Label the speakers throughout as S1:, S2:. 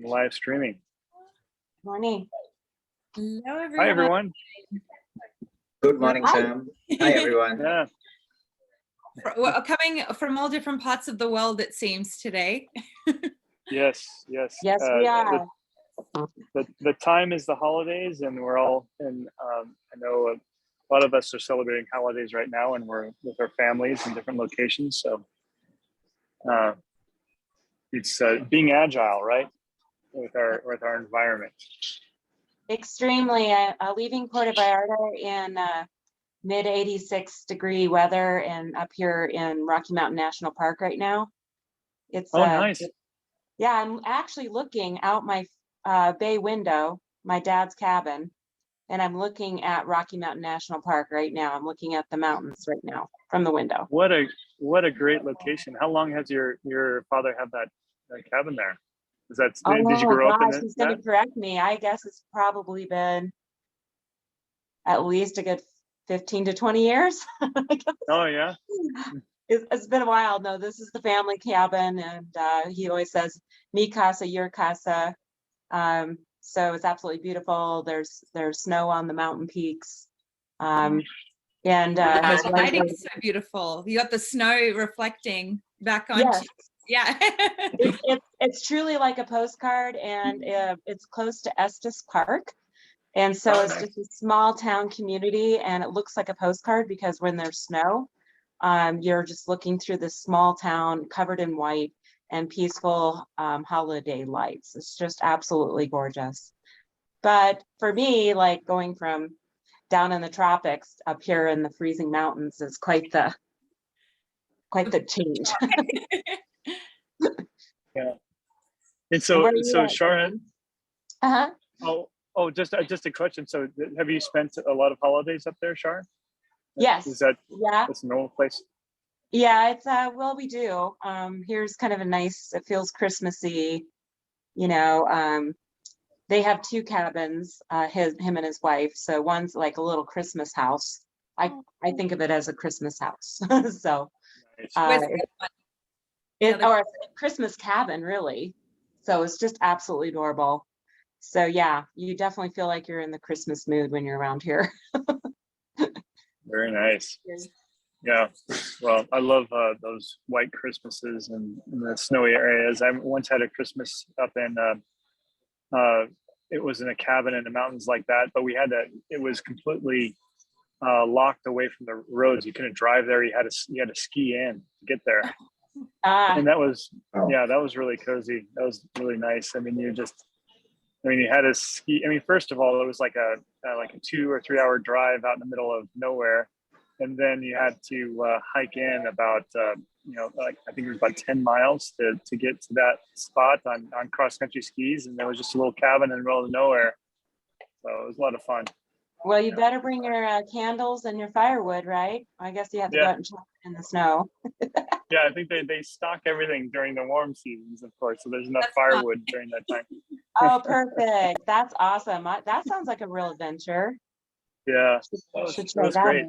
S1: Live streaming.
S2: Morning.
S3: Hello, everyone.
S1: Hi, everyone.
S4: Good morning, Sam. Hi, everyone.
S1: Yeah.
S3: We're coming from all different parts of the world, it seems, today.
S1: Yes.
S2: Yes, we are.
S1: The time is the holidays, and we're all in. I know a lot of us are celebrating holidays right now, and we're with our families in different locations. So it's being agile, right, with our environment.
S2: Extremely. Leaving Puerto Vallarta in mid 86 degree weather and up here in Rocky Mountain National Park right now. It's
S1: nice.
S2: Yeah, I'm actually looking out my bay window, my dad's cabin, and I'm looking at Rocky Mountain National Park right now. I'm looking at the mountains right now from the window.
S1: What a great location. How long has your father had that cabin there? Did you grow up in it?
S2: He's going to correct me. I guess it's probably been at least a good 15 to 20 years.
S1: Oh, yeah.
S2: It's been a while. No, this is the family cabin, and he always says, "Mi casa, your casa." So it's absolutely beautiful. There's snow on the mountain peaks, and
S3: The lighting's so beautiful. You got the snow reflecting back on.
S2: Yes.
S3: Yeah.
S2: It's truly like a postcard, and it's close to Estes Park. And so it's just a small town community, and it looks like a postcard because when there's snow, you're just looking through this small town covered in white and peaceful holiday lights. It's just absolutely gorgeous. But for me, like going from down in the tropics up here in the freezing mountains is quite the change.
S1: Yeah. And so Sharon. Oh, just a question. So have you spent a lot of holidays up there, Sharon?
S2: Yes.
S1: That's a normal place?
S2: Yeah, it's well, we do. Here's kind of a nice, it feels Christmassy, they have two cabins, him and his wife. So one's like a little Christmas house. I think of it as a Christmas house. So or a Christmas cabin, really. So it's just absolutely adorable. So yeah, you definitely feel like you're in the Christmas mood when you're around here.
S1: Very nice. Yeah. Well, I love those white Christmases and the snowy areas. I once had a Christmas up in, it was in a cabin in the mountains like that, but it was completely locked away from the roads. You couldn't drive there. You had to ski in to get there. And that was really cozy. That was really nice. I mean, you had to ski. I mean, first of all, it was like a 2 or 3 hour drive out in the middle of nowhere. And then you had to hike in about, I think it was about 10 miles to get to that spot on cross country skis. And there was just a little cabin in the middle of nowhere. So it was a lot of fun.
S2: Well, you better bring your candles and your firewood, right? I guess you have to go out and chop in the snow.
S1: Yeah, I think they stock everything during the warm seasons, of course. So there's enough firewood during that time.
S2: Oh, perfect. That's awesome. That sounds like a real adventure.
S1: Yeah,
S2: Should
S1: that was great.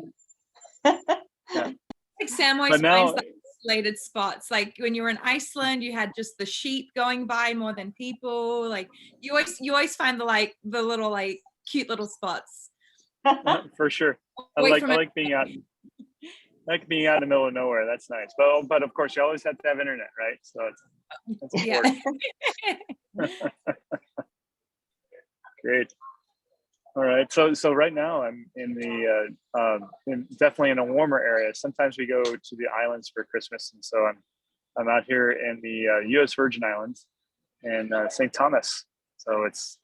S3: Yeah. Like Sam always finds like isolated spots. Like when you were in Iceland, you had just the sheep going by more than people. Like you always find the little cute little spots.
S1: For sure. I like being out. Like being out in the middle of nowhere. That's nice. But of course, you always have to have internet, right? So it's important. Great. All right. So right now I'm in definitely in a warmer area. Sometimes we go to the islands for Christmas, and so I'm out here in the U.S. Virgin Islands and St. Thomas. So it's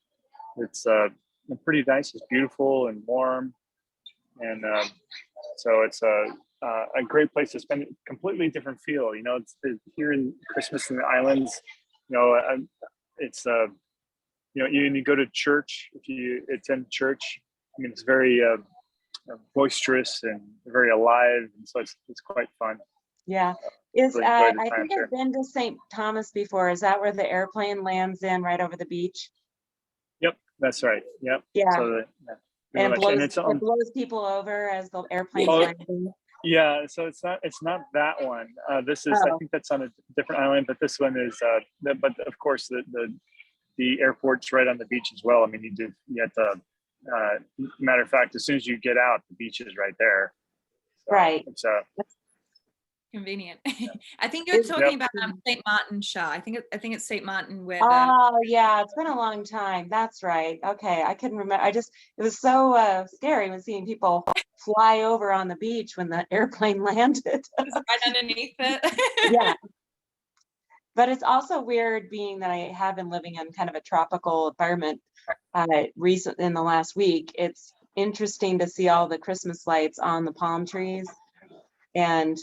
S1: pretty nice. It's beautiful and warm, and so it's a great place to spend. A completely different feel. It's here in Christmas in the islands. It's you go to church. If you attend church, I mean, it's very boisterous and very alive, and so it's quite fun.
S2: Yeah, I think I've been to St. Thomas before. Is that where the airplane lands in, right over the beach?
S1: Yep, that's right. Yep.
S2: Yeah.
S1: So
S2: and it blows people over as the airplane landing.
S1: Yeah, so it's not that one. This is I think that's on a different island, but this one is. But of course, the airport's right on the beach as well. I mean, you have to, matter of fact, as soon as you get out, the beach is right there. So
S2: Right.
S1: It's
S3: Convenient. I think you're talking about St. Martin, Shah. I think it's St. Martin where
S2: Oh yeah, it's been a long time. That's right. Okay, I couldn't remember. It was so scary when seeing people fly over on the beach when the airplane landed.
S3: right underneath it.
S2: Yeah. But it's also weird being that I have been living in kind of a tropical environment recent in the last week. It's interesting to see all the Christmas lights on the palm trees and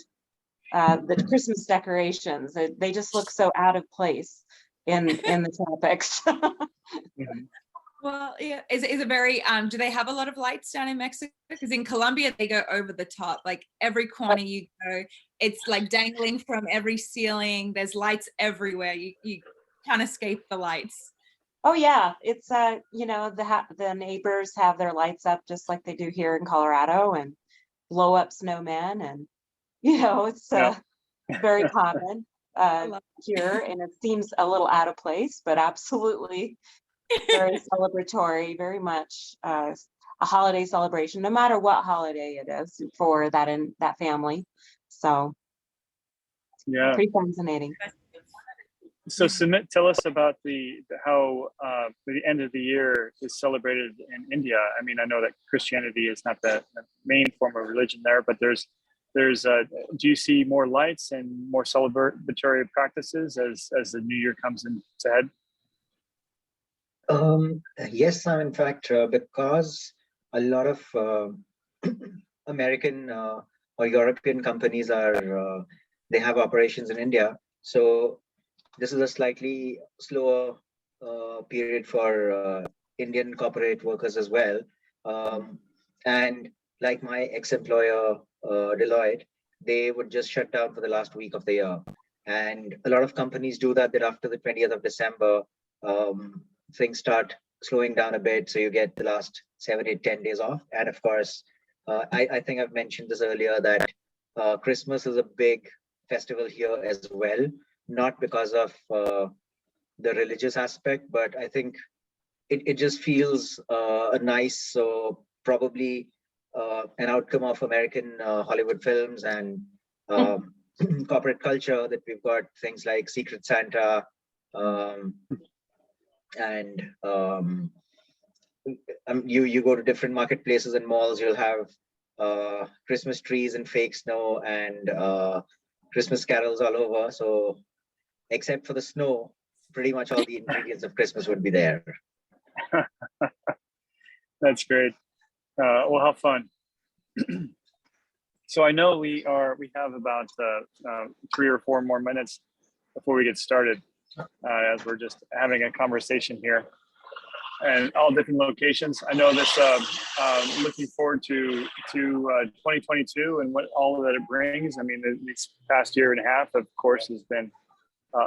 S2: the Christmas decorations. They just look so out of place in the tropics.
S3: Well, yeah, is it very do they have a lot of lights down in Mexico? Because in Colombia they go over the top, like every corner you go, it's like dangling from every ceiling. There's lights everywhere. You can't escape the lights.
S2: Oh yeah, it's you know, the neighbors have their lights up just like they do here in Colorado, and blow up snowmen, and you know, it's very common here, and it seems a little out of place, but absolutely very celebratory, very much a holiday celebration, no matter what holiday it is for that family. So
S1: yeah,
S2: pretty fascinating.
S1: So Sumit, tell us about how the end of the year is celebrated in India. I mean, I know that Christianity is not the main form of religion there, but there's do you see more lights and more celebratory practices as the new year comes into head?
S4: Yes, in fact, because a lot of American or European companies they have operations in India. So this is a slightly slower period for Indian corporate workers as well. And like my ex-employer, Deloitte, they would just shut down for the last week of the year. And a lot of companies do that after the 20th of December, things start slowing down a bit. So you get the last 7, 8, 10 days off. And of course, I think I've mentioned this earlier that Christmas is a big festival here as well, not because of the religious aspect, but I think it just feels nice. So probably an outcome of American Hollywood films and corporate culture that we've got things like Secret Santa, and you go to different marketplaces and malls, you'll have Christmas trees and fake snow and Christmas carols all over. So except for the snow, pretty much all the ingredients of Christmas would be there.
S1: That's great. Well, how fun. So I know we have about 3 or 4 more minutes before we get started, as we're just having a conversation here and all different locations. I know this, looking forward to 2022 and what all of that it brings. I mean, this past year and a half, of course, has been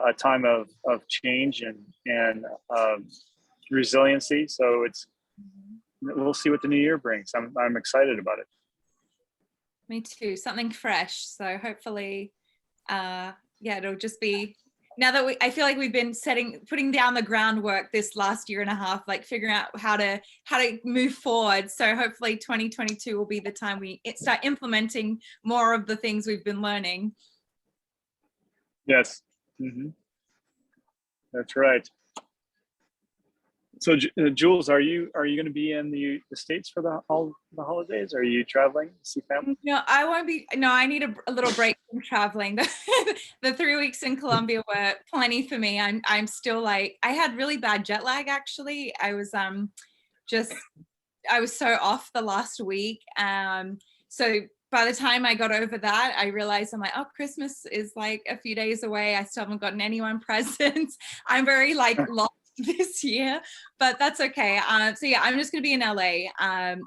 S1: a time of change and resiliency. So we'll see what the new year brings. I'm excited about it.
S3: Me too. Something fresh. So hopefully, it'll just be, now that I feel like we've been putting down the groundwork this last year and a half, like figuring out how to move forward. So hopefully 2022 will be the time we start implementing more of the things we've been learning.
S1: Yes. Mm-hmm. That's right. So Jules, are you going to be in the States for the holidays? Are you traveling to see family?
S3: No, I won't be. No, I need a little break from traveling. The 3 weeks in Colombia were plenty for me. I'm still like, I had really bad jet lag actually. I was so off the last week. So by the time I got over that, I realized I'm like, oh, Christmas is like a few days away. I still haven't gotten anyone presents. I'm very like lost this year, but that's okay. So yeah, I'm just gonna be in LA,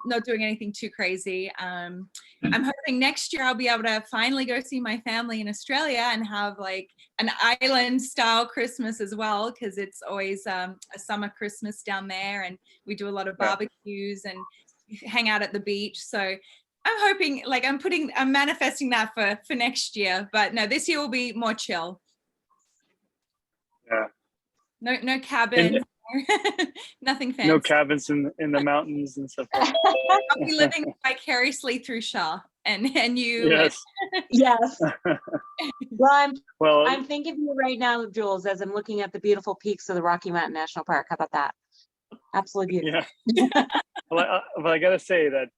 S3: not doing anything too crazy. I'm hoping next year I'll be able to finally go see my family in Australia and have like an island style Christmas as well, because it's always a summer Christmas down there, and we do a lot of barbecues and hang out at the beach. So I'm hoping, like I'm manifesting that for next year, but no, this year will be more chill.
S1: Yeah.
S3: No cabin, Nothing fancy.
S1: No cabins in the mountains and stuff like that.
S3: I'll be living vicariously through Shah and you.
S1: Yes.
S2: Yes. Well,
S1: Well,
S2: I'm thinking of you right now, Jules, as I'm looking at the beautiful peaks of the Rocky Mountain National Park. How about that? Absolutely beautiful.
S1: yeah. Well, I got to say that,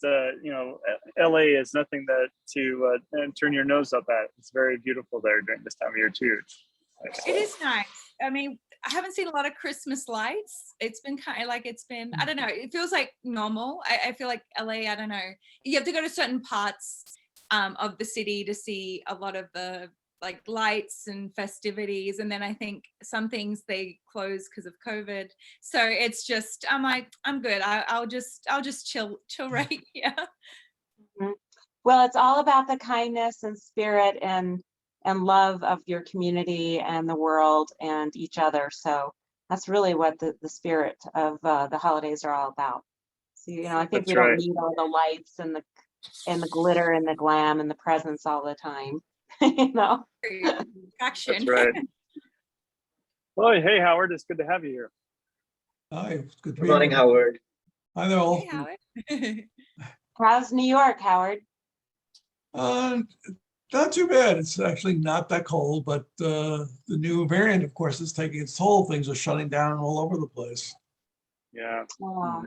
S1: LA is nothing to turn your nose up at. It's very beautiful there during this time of year too.
S3: It is nice. I mean, I haven't seen a lot of Christmas lights. It's been kind of like, I don't know, it feels like normal. I feel like LA, I don't know. You have to go to certain parts of the city to see a lot of the like lights and festivities. And then I think some things they close because of COVID. So it's just, I'm like, I'm good. I'll just chill right here.
S2: Mm-hmm. Well, it's all about the kindness and spirit and love of your community and the world and each other. So that's really what the spirit of the holidays are all about. So, I think we don't need all the lights and the glitter and the glam and the presents all the time.
S3: Action.
S1: That's right. Well, hey, Howard, it's good to have you here.
S5: Hi, it's good to be
S4: Good morning,
S5: here.
S4: Howard.
S5: Hi there all.
S3: Hey,
S2: How's New York, Howard?
S5: Not too bad. It's actually not that cold, but the new variant, of course, is taking its toll. Things are shutting down all over the place.
S1: Yeah.
S2: Oh,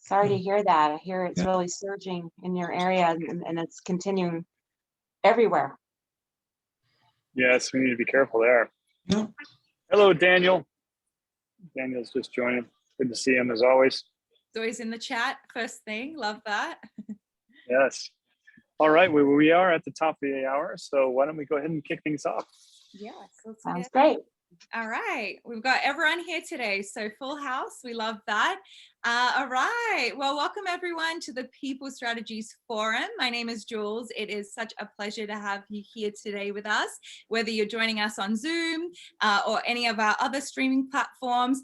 S2: sorry to hear that. I hear it's really surging in your area and it's continuing everywhere.
S1: Yes, we need to be careful there.
S5: Yeah.
S1: Hello, Daniel. Daniel's just joining. Good to see him as always.
S3: It's always in the chat. First thing. Love that.
S1: Yes. All right, we are at the top of the hour, so why don't we go ahead and kick things off?
S3: Yes.
S2: Sounds great.
S3: All right, we've got everyone here today, so full house. We love that. All right, well, welcome everyone to the People Strategies Forum. My name is Jules. It is such a pleasure to have you here today with us, whether you're joining us on Zoom or any of our other streaming platforms.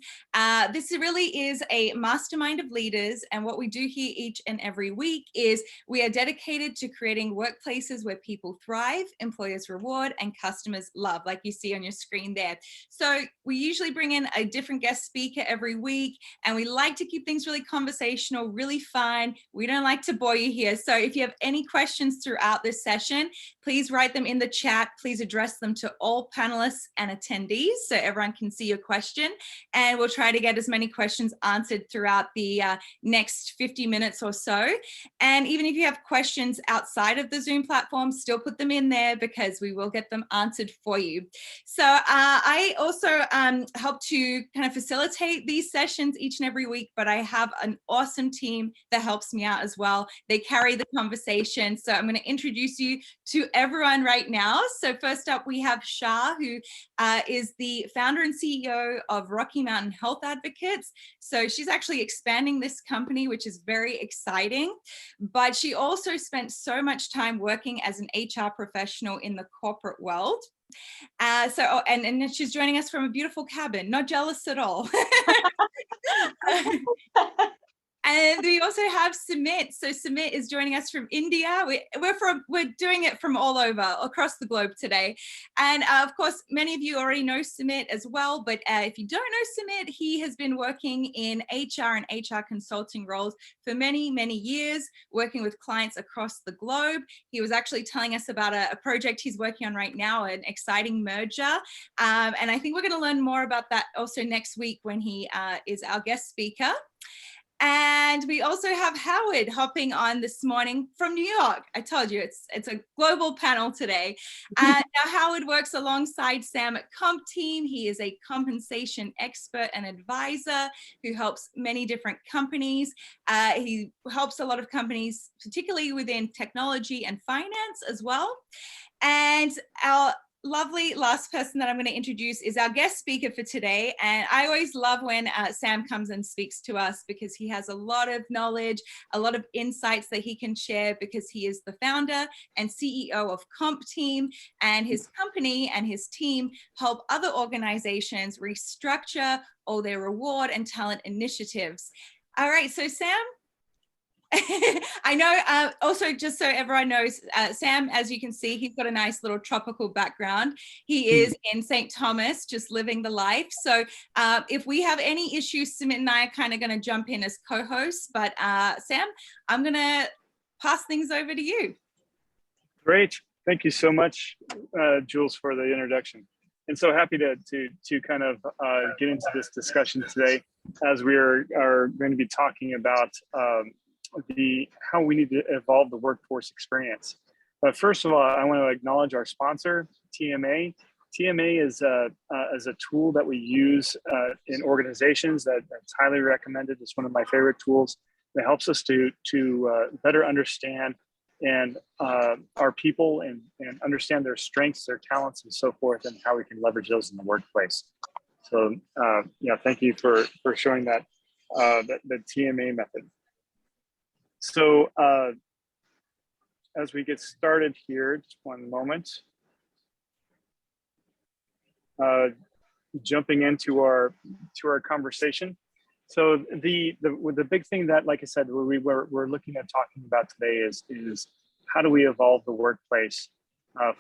S3: This really is a mastermind of leaders, and what we do here each and every week is we are dedicated to creating workplaces where people thrive, employers reward, and customers love, like you see on your screen there. So we usually bring in a different guest speaker every week, and we like to keep things really conversational, really fun. We don't like to bore you here. So if you have any questions throughout this session, please write them in the chat. Please address them to all panelists and attendees so everyone can see your question. And we'll try to get as many questions answered throughout the next 50 minutes or so. And even if you have questions outside of the Zoom platform, still put them in there because we will get them answered for you. So I also help to kind of facilitate these sessions each and every week, but I have an awesome team that helps me out as well. They carry the conversation. So I'm going to introduce you to everyone right now. So first up, we have Shah, who is the founder and CEO of Rocky Mountain Health Advocates. So she's actually expanding this company, which is very exciting. But she also spent so much time working as an HR professional in the corporate world. And she's joining us from a beautiful cabin, not jealous at all. And we also have Sumit. So Sumit is joining us from India. We're doing it from all over, across the globe today. And of course, many of you already know Sumit as well. But if you don't know Sumit, he has been working in HR and HR consulting roles for many, many years, working with clients across the globe. He was actually telling us about a project he's working on right now, an exciting merger. And I think we're going to learn more about that also next week when he is our guest speaker. And we also have Howard hopping on this morning from New York. I told you it's a global panel today. Now Howard works alongside Sam at Comp Team. He is a compensation expert and advisor who helps many different companies. He helps a lot of companies, particularly within technology and finance as well. And our lovely last person that I'm going to introduce is our guest speaker for today. And I always love when Sam comes and speaks to us because he has a lot of knowledge, a lot of insights that he can share because he is the founder and CEO of Comp Team, and his company and his team help other organizations restructure all their reward and talent initiatives. All right, so Sam? I know. Also, just so everyone knows, Sam, as you can see, he's got a nice little tropical background. He is in St. Thomas, just living the life. So if we have any issues, Sumit and I are kind of going to jump in as co-hosts. But Sam, I'm going to pass things over to you.
S1: Great. Thank you so much, Jules, for the introduction. And so happy to kind of get into this discussion today, as we are going to be talking about how we need to evolve the workforce experience. But first of all, I want to acknowledge our sponsor, TMA. TMA is a tool that we use in organizations that's highly recommended. It's one of my favorite tools that helps us to better understand and our people and understand their strengths, their talents, and so forth, and how we can leverage those in the workplace. So thank you for showing that the TMA method. So as we get started here, just one moment. Jumping into our conversation. So the big thing that, like I said, we're looking at talking about today is how do we evolve the workplace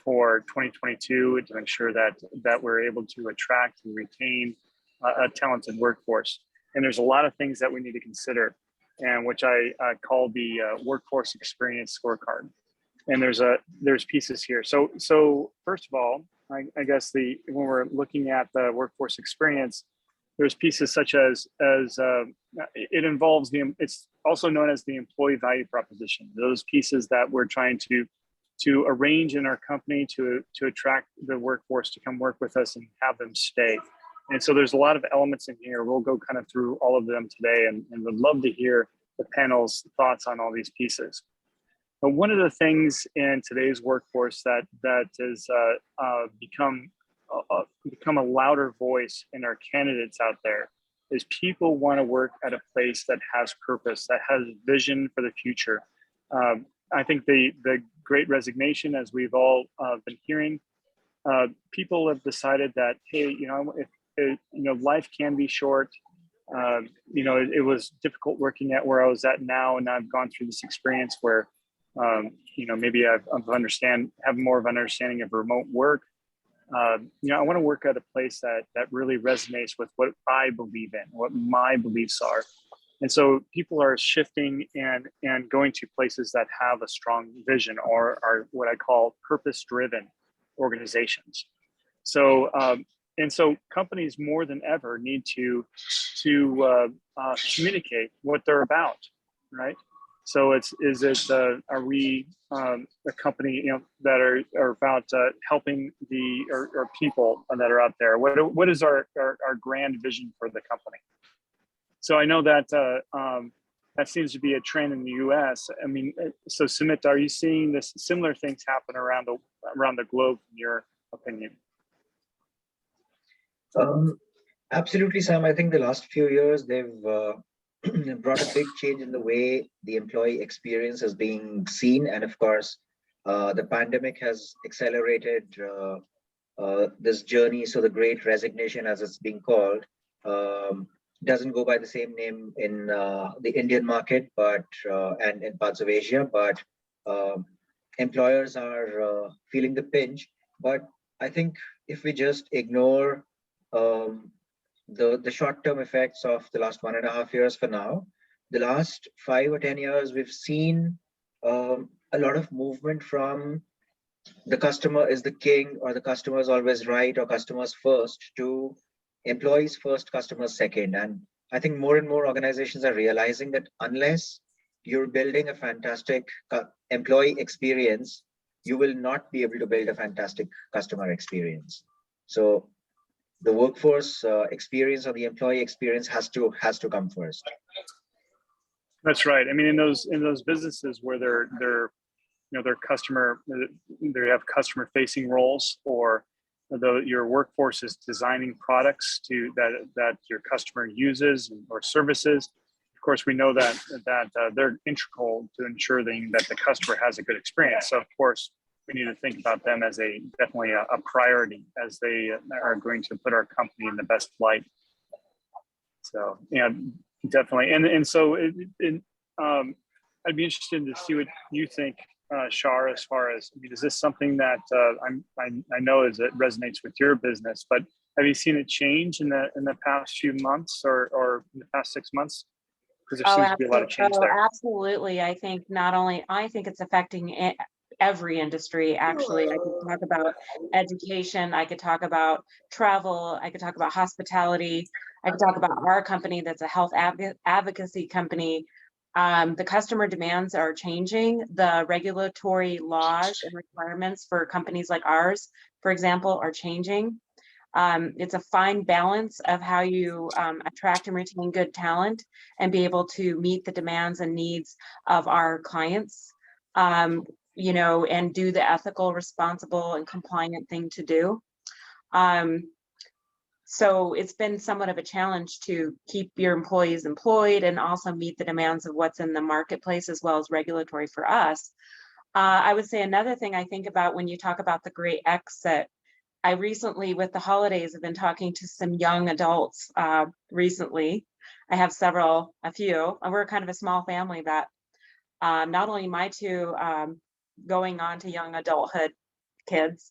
S1: for 2022 to ensure that we're able to attract and retain a talented workforce. And there's a lot of things that we need to consider, and which I call the workforce experience scorecard. And there's pieces here. So first of all, I guess when we're looking at the workforce experience, there's pieces such as it involves it's also known as the employee value proposition. Those pieces that we're trying to arrange in our company to attract the workforce to come work with us and have them stay. And so there's a lot of elements in here. We'll go kind of through all of them today, and would love to hear the panel's thoughts on all these pieces. But one of the things in today's workforce that has become a louder voice in our candidates out there is people want to work at a place that has purpose, that has vision for the future. I think the Great Resignation, as we've all been hearing, people have decided that, hey, life can be short. It was difficult working at where I was at now, and I've gone through this experience where maybe have more of an understanding of remote work. I want to work at a place that really resonates with what I believe in, what my beliefs are. And so people are shifting and going to places that have a strong vision, or are what I call purpose-driven organizations. So companies more than ever need to communicate what they're about, right? So are we a company that are about helping or people that are out there? What is our grand vision for the company? So I know that that seems to be a trend in the U.S. I mean, so Sumit, are you seeing similar things happen around the globe, in your opinion?
S4: Absolutely, Sam. I think the last few years they've brought a big change in the way the employee experience is being seen, and of course, the pandemic has accelerated this journey. So the Great Resignation, as it's being called, doesn't go by the same name in the Indian market, but and in parts of Asia. But employers are feeling the pinch. But I think if we just ignore the short-term effects of the last 1.5 years for now, the last 5 or 10 years, we've seen a lot of movement from the customer is the king, or the customer is always right, or customers first, to employees first, customers second. And I think more and more organizations are realizing that unless you're building a fantastic employee experience, you will not be able to build a fantastic customer experience. So the workforce experience, or the employee experience, has to come first.
S1: That's right. I mean, in those businesses where they're they have customer facing roles, or your workforce is designing products that your customer uses or services. Of course, we know that they're integral to ensuring that the customer has a good experience. So of course, we need to think about them as definitely a priority, as they are going to put our company in the best light. So yeah, definitely. And so I'd be interested to see what you think, Shar, as far as, I mean, is this something that I know is it resonates with your business, but have you seen it change in the past few months or in the past 6 months? Because there seems to be a lot of change there.
S2: Absolutely. I think I think it's affecting every industry. Actually, I could talk about education. I could talk about travel. I could talk about hospitality. I could talk about our company that's a health advocacy company. The customer demands are changing. The regulatory laws and requirements for companies like ours, for example, are changing. It's a fine balance of how you attract and retain good talent and be able to meet the demands and needs of our clients, you know, and do the ethical, responsible, and compliant thing to do. So it's been somewhat of a challenge to keep your employees employed and also meet the demands of what's in the marketplace as well as regulatory for us. I would say another thing I think about when you talk about the great exit, I recently, with the holidays, have been talking to some young adults recently. I have a few. We're kind of a small family that not only my two going on to young adulthood kids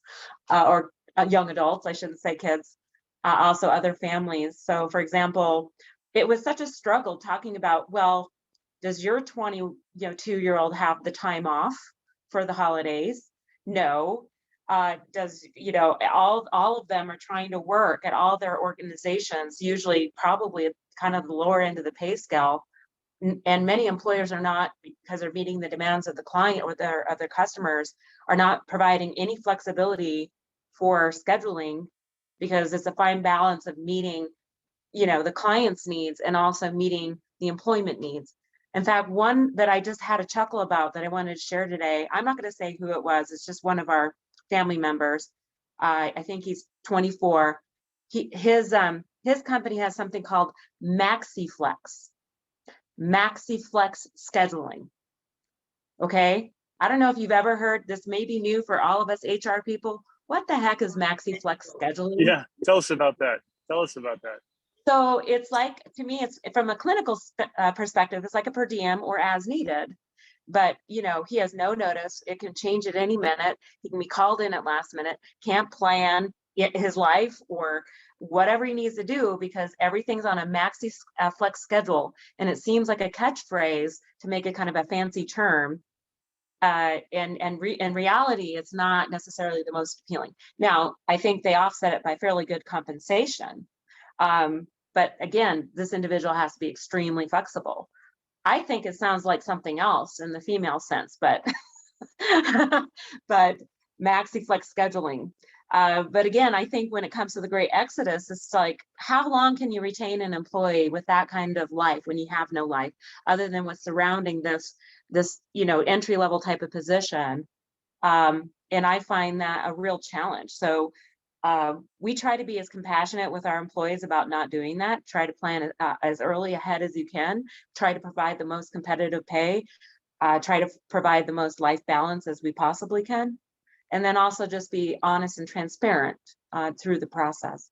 S2: or young adults, I shouldn't say kids, also other families. So for example, it was such a struggle talking about, well, does your 22-year-old have the time off for the holidays? No. Does, you know, all of them are trying to work at all their organizations, usually probably at kind of the lower end of the pay scale. And many employers are not, because they're meeting the demands of the client or their other customers, are not providing any flexibility for scheduling, because it's a fine balance of meeting, you know, the client's needs and also meeting the employment needs. In fact, one that I just had a chuckle about that I wanted to share today, I'm not going to say who it was. It's just one of our family members. I think he's 24. His company has something called MaxiFlex Scheduling. Okay. I don't know if you've ever heard, this may be new for all of us HR people. What the heck is MaxiFlex Scheduling?
S1: Yeah. Tell us about that.
S2: So it's like, to me, it's from a clinical perspective, it's like a per diem or as needed. But, you know, he has no notice. It can change at any minute. He can be called in at last minute, can't plan his life or whatever he needs to do because everything's on a MaxiFlex schedule. And it seems like a catchphrase to make it kind of a fancy term. In reality, it's not necessarily the most appealing. Now, I think they offset it by fairly good compensation. But again, this individual has to be extremely flexible. I think it sounds like something else in the female sense, but but MaxiFlex Scheduling. But again, I think when it comes to the great exodus, it's like, how long can you retain an employee with that kind of life when you have no life other than what's surrounding this you know, entry level type of position? And I find that a real challenge. So we try to be as compassionate with our employees about not doing that. Try to plan as early ahead as you can. Try to provide the most competitive pay. Try to provide the most life balance as we possibly can. And then also just be honest and transparent through the process.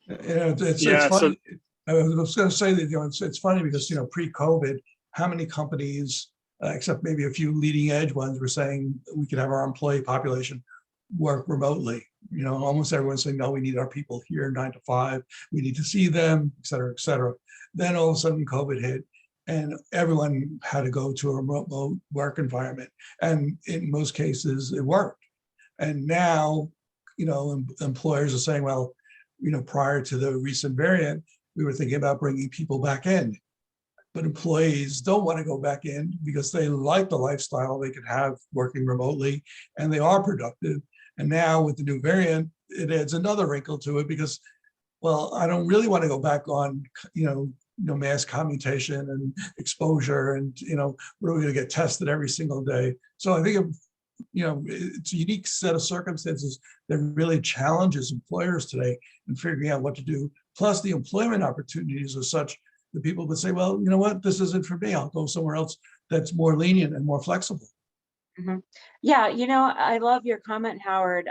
S5: It's funny. I was going to say that, you know, it's funny because, you know, pre-COVID, how many companies, except maybe a few leading edge ones, were saying we could have our employee population work remotely. You know, almost everyone's saying, no, we need our people here 9 to 5. We need to see them, et cetera, et cetera. Then all of a sudden COVID hit and everyone had to go to a remote work environment. And in most cases it worked. And now, you know, employers are saying, well, you know, prior to the recent variant, we were thinking about bringing people back in. But employees don't want to go back in because they like the lifestyle they could have working remotely and they are productive. And now with the new variant, it adds another wrinkle to it because, well, I don't really want to go back on, you know, mass commutation and exposure and, you know, we're going to get tested every single day. So I think, you know, it's a unique set of circumstances that really challenges employers today in figuring out what to do. Plus the employment opportunities are such that people would say, well, you know what, this isn't for me. I'll go somewhere else that's more lenient and more flexible.
S2: Mm-hmm. Yeah, you know, I love your comment, Howard.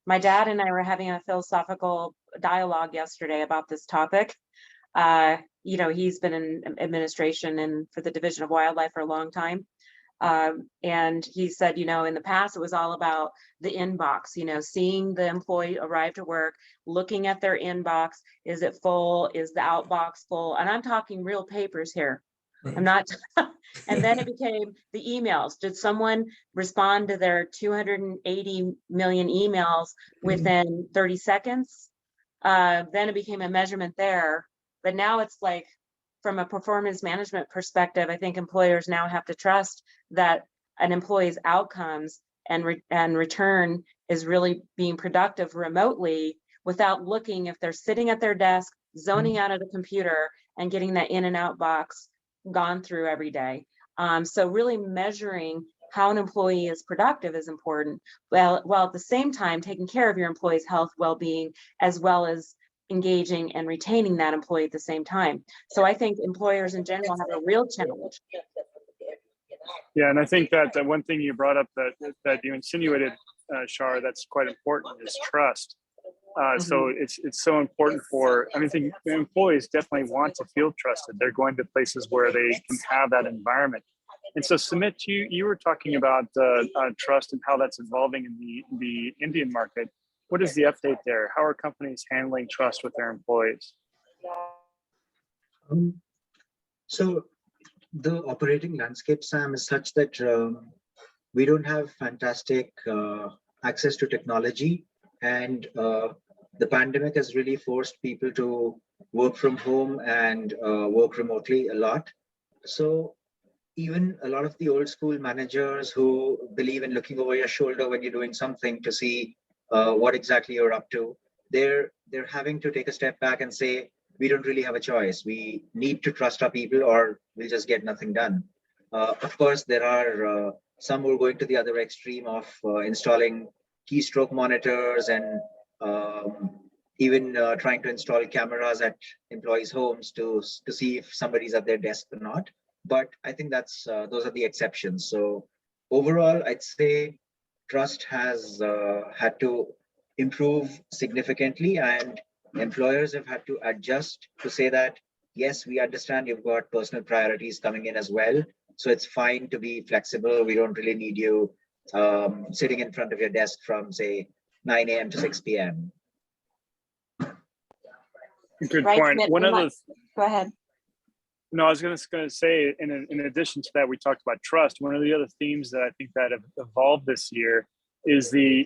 S2: My dad and I were having a philosophical dialogue yesterday about this topic. He's been in administration and for the Division of Wildlife for a long time. And he said, in the past, it was all about the inbox, seeing the employee arrive to work, looking at their inbox. Is it full? Is the outbox full? And I'm talking real papers here.
S5: Right.
S2: I'm not. And then it became the emails. Did someone respond to their 280 million emails within 30 seconds? Then it became a measurement there. But now it's like, from a performance management perspective, I think employers now have to trust that an employee's outcomes and return is really being productive remotely without looking if they're sitting at their desk, zoning out at a computer and getting that in and out box gone through every day. So really measuring how an employee is productive is important, while at the same time taking care of your employee's health, well-being, as well as engaging and retaining that employee at the same time. So I think employers in general have a real challenge.
S1: Yeah, and I think that one thing you brought up that you insinuated, Shar, that's quite important is trust. So it's so important I think employees definitely want to feel trusted. They're going to places where they can have that environment. And so Sumit, you were talking about trust and how that's evolving in the Indian market. What is the update there? How are companies handling trust with their employees?
S4: So the operating landscape, Sam, is such that we don't have fantastic access to technology, and the pandemic has really forced people to work from home and work remotely a lot. So even a lot of the old school managers who believe in looking over your shoulder when you're doing something to see what exactly you're up to, they're having to take a step back and say, we don't really have a choice. We need to trust our people or we'll just get nothing done. Of course, there are some who are going to the other extreme of installing keystroke monitors and even trying to install cameras at employees' homes to see if somebody's at their desk or not. But I think those are the exceptions. So overall, I'd say trust has had to improve significantly, and employers have had to adjust to say that, yes, we understand you've got personal priorities coming in as well. So it's fine to be flexible. We don't really need you sitting in front of your desk from, say, 9 a.m. to 6 p.m.
S1: Good point.
S2: Go ahead.
S1: No, I was going to say, in addition to that, we talked about trust. One of the other themes that I think that have evolved this year is the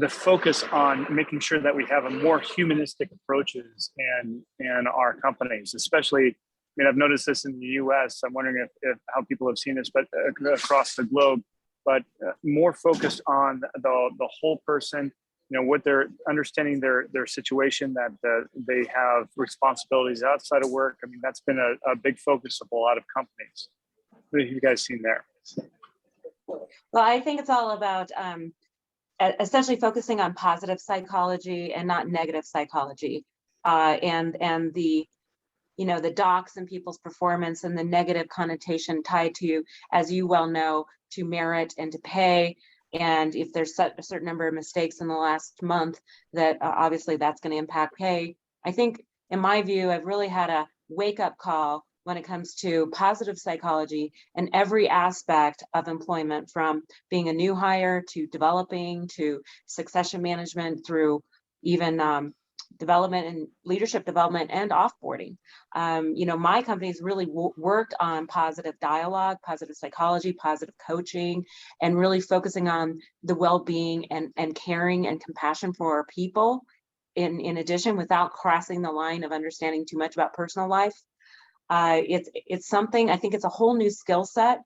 S1: focus on making sure that we have a more humanistic approaches in our companies, especially. I mean, I've noticed this in the U.S. I'm wondering if how people have seen this, but across the globe, but more focused on the whole person. What they're understanding their situation, that they have responsibilities outside of work. I mean, that's been a big focus of a lot of companies. What have you guys seen there?
S2: Well, I think it's all about essentially focusing on positive psychology and not negative psychology, and the the docs and people's performance and the negative connotation tied to, as you well know, to merit and to pay. And if there's a certain number of mistakes in the last month, that obviously that's going to impact pay. I think, in my view, I've really had a wake-up call when it comes to positive psychology in every aspect of employment, from being a new hire to developing to succession management, through even development and leadership development and offboarding. My company's really worked on positive dialogue, positive psychology, positive coaching, and really focusing on the well-being and caring and compassion for our people. In addition, without crossing the line of understanding too much about personal life. It's something, I think it's a whole new skill set.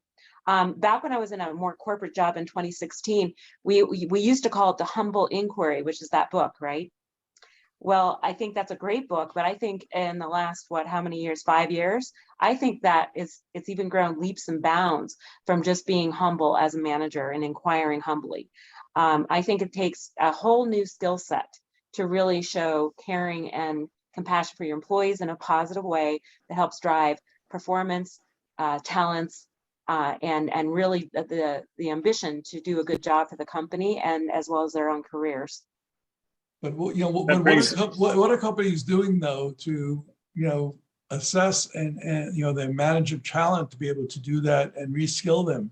S2: Back when I was in a more corporate job in 2016, we used to call it the Humble Inquiry, which is that book, right? Well, I think that's a great book, but I think in the last, how many years, 5 years, I think that it's even grown leaps and bounds from just being humble as a manager and inquiring humbly. I think it takes a whole new skill set to really show caring and compassion for your employees in a positive way that helps drive performance, talents, and really the ambition to do a good job for the company and as well as their own careers.
S5: But what
S1: brings-
S5: what are companies doing though to assess and their manage of talent to be able to do that and reskill them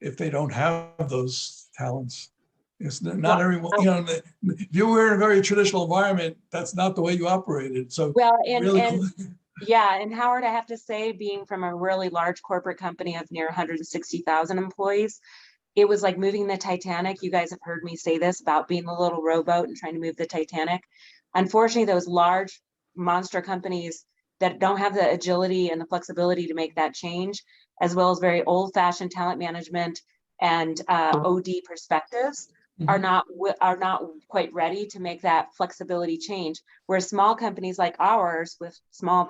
S5: if they don't have those talents? It's not everyone. If you were in a very traditional environment, that's not the way you operated. So
S2: and Howard, I have to say, being from a really large corporate company of near 160,000 employees, it was like moving the Titanic. You guys have heard me say this about being a little rowboat and trying to move the Titanic. Unfortunately, those large monster companies that don't have the agility and the flexibility to make that change, as well as very old-fashioned talent management and OD perspectives, are not quite ready to make that flexibility change. Whereas small companies like ours, with small,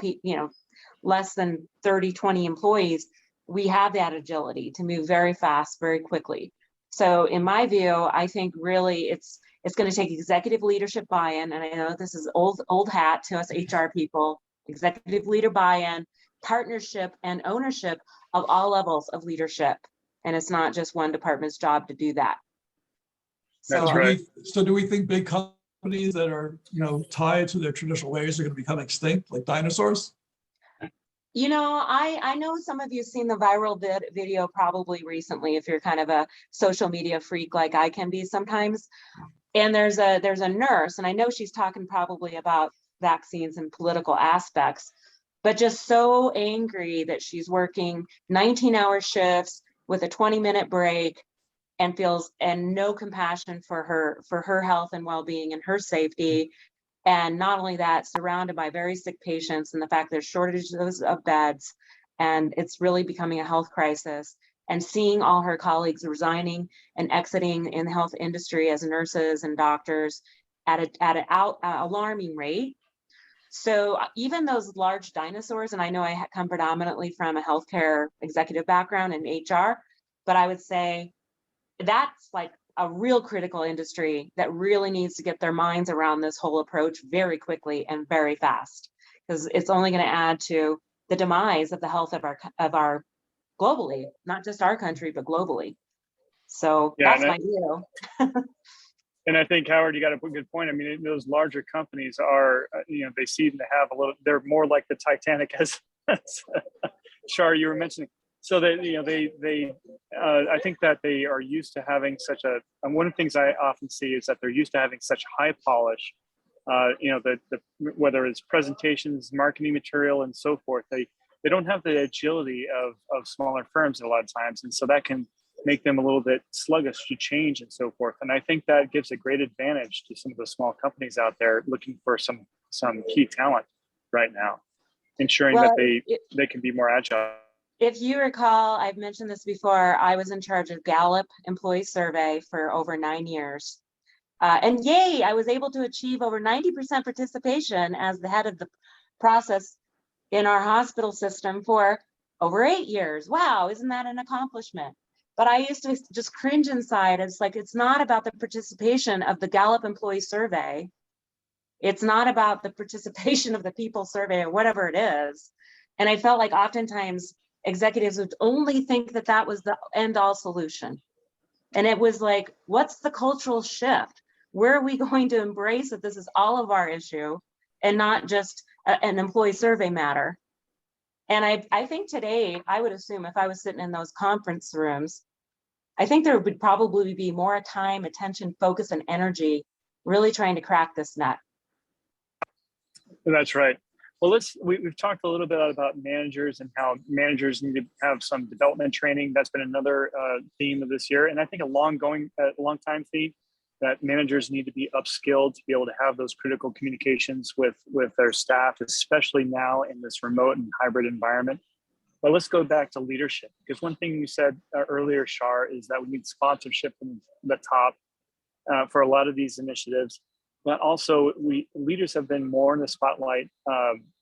S2: less than 30, 20 employees, we have that agility to move very fast, very quickly. So in my view, I think really it's going to take executive leadership buy-in. And I know this is old hat to us HR people, executive leader buy-in, partnership and ownership of all levels of leadership. And it's not just one department's job to do that.
S1: That's right.
S5: So do we think big companies that are, tied to their traditional ways are going to become extinct, like dinosaurs?
S2: I know some of you have seen the viral video probably recently, if you're kind of a social media freak like I can be sometimes. And there's a nurse, and I know she's talking probably about vaccines and political aspects, but just so angry that she's working 19-hour shifts with a 20-minute break and no compassion for her health and well-being and her safety. And not only that, surrounded by very sick patients and the fact there's shortages of beds, and it's really becoming a health crisis. And seeing all her colleagues resigning and exiting in the health industry as nurses and doctors at an alarming rate. So even those large dinosaurs, and I know I come predominantly from a healthcare executive background in HR, but I would say that's like a real critical industry that really needs to get their minds around this whole approach very quickly and very fast, because it's only going to add to the demise of the health of our globally, not just our country, but globally. So that's my view.
S1: And I think, Howard, you got a good point. I mean, those larger companies are, they seem to have they're more like the Titanic, as Shar, you were mentioning. So I think that they are used to having and one of the things I often see is that they're used to having such high polish, whether it's presentations, marketing material, and so forth. They don't have the agility of smaller firms a lot of times. And so that can make them a little bit sluggish to change and so forth. And I think that gives a great advantage to some of the small companies out there looking for some key talent right now, ensuring that they can be more agile.
S2: If you recall, I've mentioned this before, I was in charge of Gallup employee survey for over 9 years. And yay, I was able to achieve over 90% participation as the head of the process in our hospital system for over 8 years. Wow, isn't that an accomplishment? But I used to just cringe inside. It's like, it's not about the participation of the Gallup employee survey. It's not about the participation of the people survey or whatever it is. And I felt like oftentimes executives would only think that was the end all solution. And it was like, what's the cultural shift? Where are we going to embrace that this is all of our issue and not just an employee survey matter? And I think today, I would assume if I was sitting in those conference rooms, I think there would probably be more time, attention, focus, and energy really trying to crack this nut.
S1: That's right. Well, we've talked a little bit about managers and how managers need to have some development training. That's been another theme of this year. And I think a long time theme that managers need to be upskilled to be able to have those critical communications with their staff, especially now in this remote and hybrid environment. But let's go back to leadership, because one thing you said earlier, Shar, is that we need sponsorship from the top for a lot of these initiatives. But also, leaders have been more in the spotlight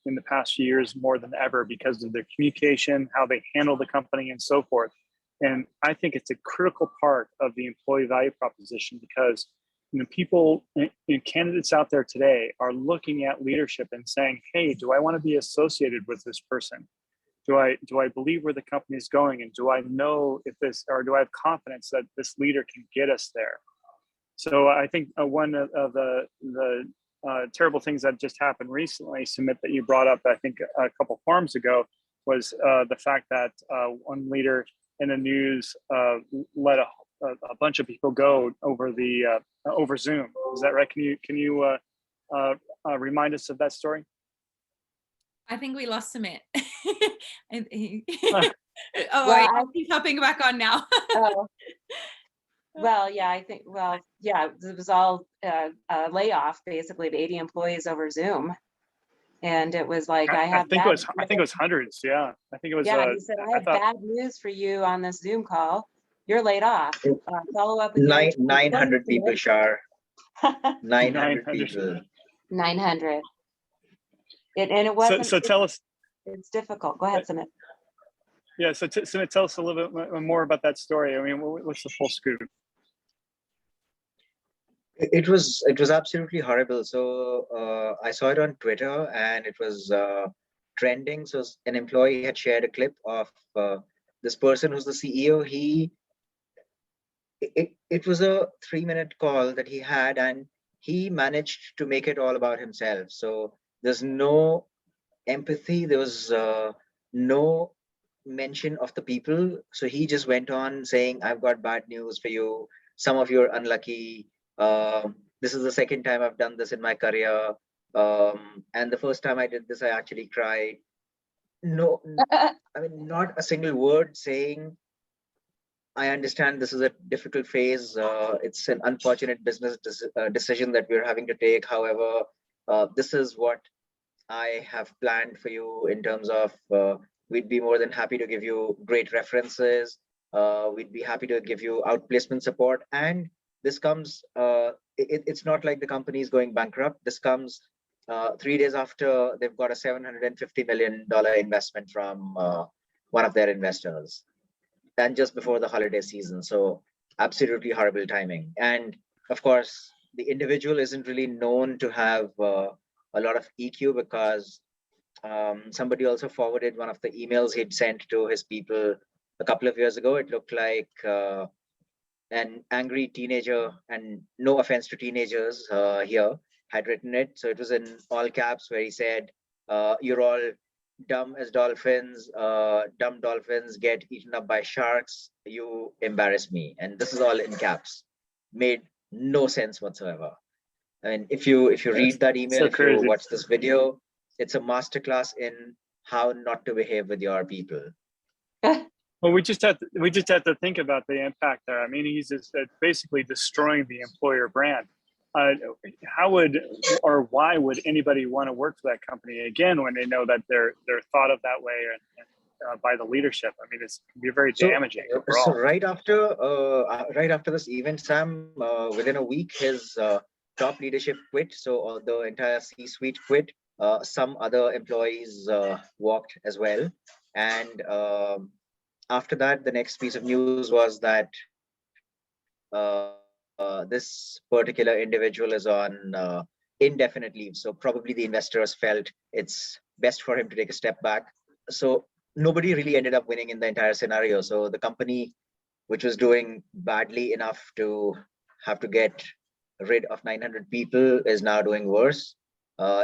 S1: in the past few years more than ever because of their communication, how they handle the company, and so forth. And I think it's a critical part of the employee value proposition, because people and candidates out there today are looking at leadership and saying, "Hey, do I want to be associated with this person? Do I believe where the company is going, and do I know do I have confidence that this leader can get us there?" So I think one of the terrible things that just happened recently, Sumit, that you brought up, I think a couple forums ago, was the fact that one leader in the news let a bunch of people go over over Zoom. Is that right? Can you remind us of that story?
S3: I think we lost Sumit. He's hopping back on now.
S2: Well, yeah, I think, it was all a layoff, basically, the 80 employees over Zoom. And it was like,
S1: I think it was hundreds. Yeah. I think it was.
S2: Yeah, he said, I have bad news for you on this Zoom call. You're laid off. Follow up with
S4: 900 people, Shar. 900 people.
S2: 900. And it wasn't.
S1: So tell us.
S2: It's difficult. Go ahead, Sumit.
S1: Yeah. So Sumit, tell us a little bit more about that story. I mean, what's the full scoop?
S4: It was absolutely horrible. So I saw it on Twitter, and it was trending. So an employee had shared a clip of this person who's the CEO. It was a 3-minute call that he had, and he managed to make it all about himself. So there's no empathy. There was no mention of the people. So he just went on saying, I've got bad news for you. Some of you are unlucky. This is the second time I've done this in my career. And the first time I did this, I actually cried. No, I mean, not a single word saying, I understand this is a difficult phase. It's an unfortunate business decision that we're having to take. However, this is what I have planned for you in terms of we'd be more than happy to give you great references. We'd be happy to give you outplacement support. And this comes, it's not like the company is going bankrupt. This comes 3 days after they've got a $750 million investment from one of their investors, and just before the holiday season. So absolutely horrible timing. And of course, the individual isn't really known to have a lot of EQ, because somebody also forwarded one of the emails he'd sent to his people a couple of years ago. It looked like an angry teenager, and no offense to teenagers here, had written it. So it was in all caps, where he said, you're all dumb as dolphins. Dumb dolphins get eaten up by sharks. You embarrass me. And this is all in caps. Made no sense whatsoever. I mean, if you read that email, if you watch this video, it's a masterclass in how not to behave with your people.
S1: Well, we just have to think about the impact there. I mean, he's just basically destroying the employer brand. How would or why would anybody want to work for that company again when they know that they're thought of that way and by the leadership? I mean, it's can be very damaging overall.
S4: So right after this event, Sam, within a week, his top leadership quit. So the entire C-suite quit. Some other employees walked as well, and after that, the next piece of news was that this particular individual is on indefinite leave. So probably the investors felt it's best for him to take a step back. So nobody really ended up winning in the entire scenario. So the company, which was doing badly enough to have to get rid of 900 people, is now doing worse.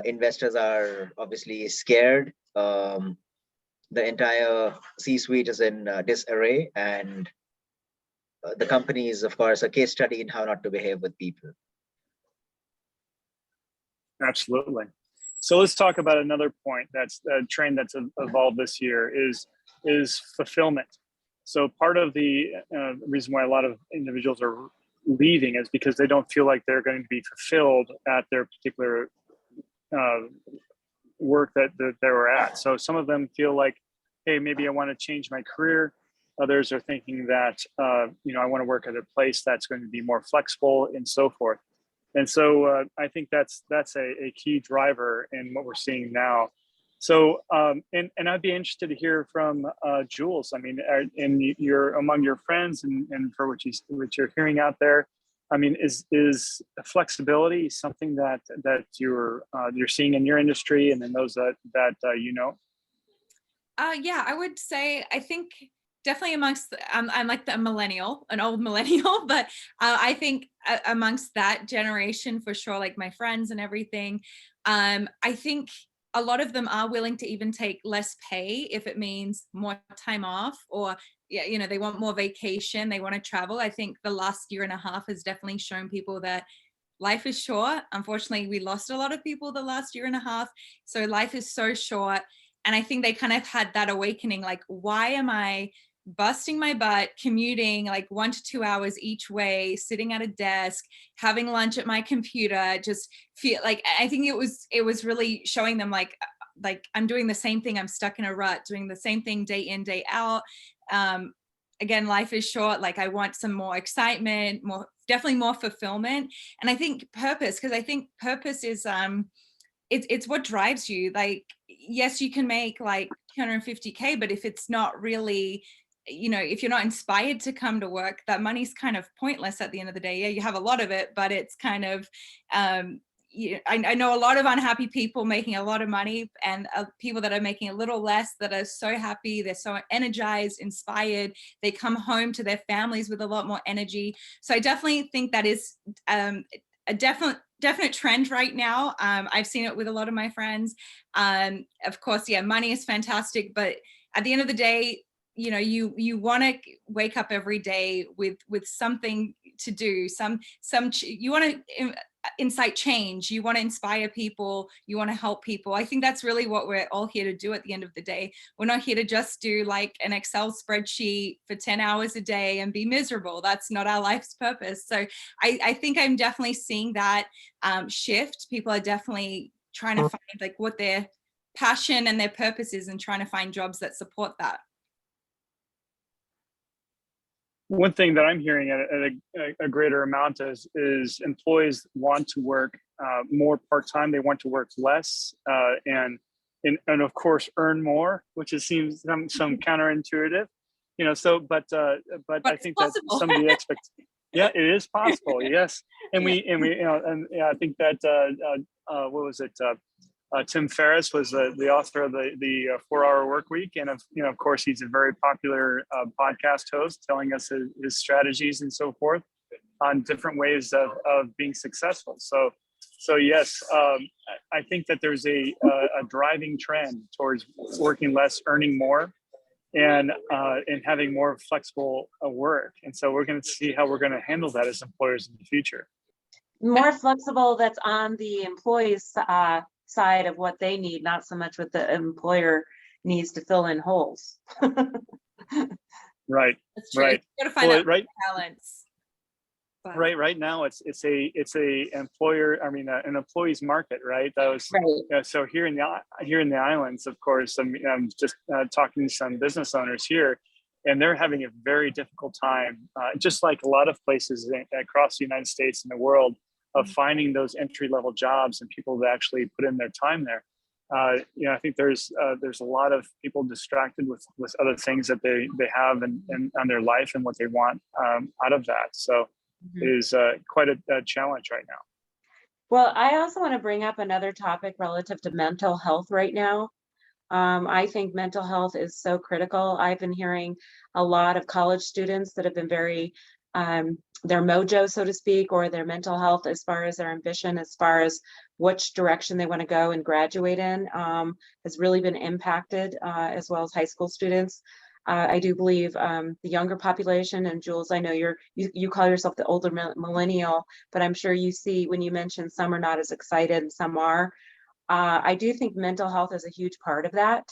S4: Investors are obviously scared. The entire C-suite is in disarray, and the company is, of course, a case study in how not to behave with people.
S1: Absolutely. So let's talk about another point that's a trend that's evolved this year is fulfillment. So part of the reason why a lot of individuals are leaving is because they don't feel like they're going to be fulfilled at their particular work that they were at. So some of them feel like, hey, maybe I want to change my career. Others are thinking that, I want to work at a place that's going to be more flexible and so forth. And so I think that's a key driver in what we're seeing now. So, and I'd be interested to hear from Jules. I mean, among your friends and for what you're hearing out there, I mean, is flexibility something that you're seeing in your industry and in those that you know?
S3: Yeah, I would say, I think definitely amongst, I'm like an old millennial, but I think amongst that generation for sure, like my friends and everything, I think a lot of them are willing to even take less pay if it means more time off, or yeah, you know, they want more vacation, they want to travel. I think the last year and a half has definitely shown people that life is short. Unfortunately, we lost a lot of people the last year and a half. So life is so short. And I think they kind of had that awakening, like, why am I busting my butt, commuting like 1 to 2 hours each way, sitting at a desk, having lunch at my computer, just feel like, I think it was really showing them like I'm doing the same thing. I'm stuck in a rut, doing the same thing day in, day out. Again, life is short. Like I want some more excitement, definitely more fulfillment. And I think purpose, because I think purpose is, it's what drives you. Like, yes, you can make like 250K, but if it's not really, you know, if you're not inspired to come to work, that money's kind of pointless at the end of the day. Yeah, you have a lot of it, but it's kind of, I know a lot of unhappy people making a lot of money, and people that are making a little less that are so happy, they're so energized, inspired, they come home to their families with a lot more energy. So I definitely think that is a definite trend right now. I've seen it with a lot of my friends. Of course, yeah, money is fantastic, but at the end of the day, you know, you want to wake up every day with something to do, you want to incite change, you want to inspire people, you want to help people. I think that's really what we're all here to do at the end of the day. We're not here to just do like an Excel spreadsheet for 10 hours a day and be miserable. That's not our life's purpose. So I think I'm definitely seeing that shift. People are definitely trying to find like what their passion and their purpose is, and trying to find jobs that support that.
S1: One thing that I'm hearing at a greater amount is employees want to work more part-time. They want to work less and of course earn more, which seems some counterintuitive, you know. So, but I think that some of the expectations, yeah, it is possible, yes. And we you know, and yeah, I think that what was it? Tim Ferriss was the author of the 4-Hour Work Week, and of course he's a very popular podcast host, telling us his strategies and so forth on different ways of being successful. So yes, I think that there's a driving trend towards working less, earning more, and having more flexible work. And so we're going to see how we're going to handle that as employers in the future.
S2: More flexible, that's on the employees' side of what they need, not so much what the employer needs to fill in holes.
S1: Right.
S3: That's true.
S1: Right.
S3: You gotta find that balance.
S1: But. Right now it's a employer, I mean an employee's market, right? That was right. So here in the islands, of course, I'm just talking to some business owners here, and they're having a very difficult time, just like a lot of places across the United States and the world, of finding those entry-level jobs and people that actually put in their time there. You know, I think there's a lot of people distracted with other things that they have in on their life and what they want out of that. So it is quite a challenge right now.
S2: Well, I also want to bring up another topic relative to mental health right now. I think mental health is so critical. I've been hearing a lot of college students that have been very their mojo, so to speak, or their mental health as far as their ambition, as far as which direction they want to go and graduate in, has really been impacted, as well as high school students. I do believe the younger population, and Jules, I know you call yourself the older millennial, but I'm sure you see when you mention some are not as excited and some are. I do think mental health is a huge part of that.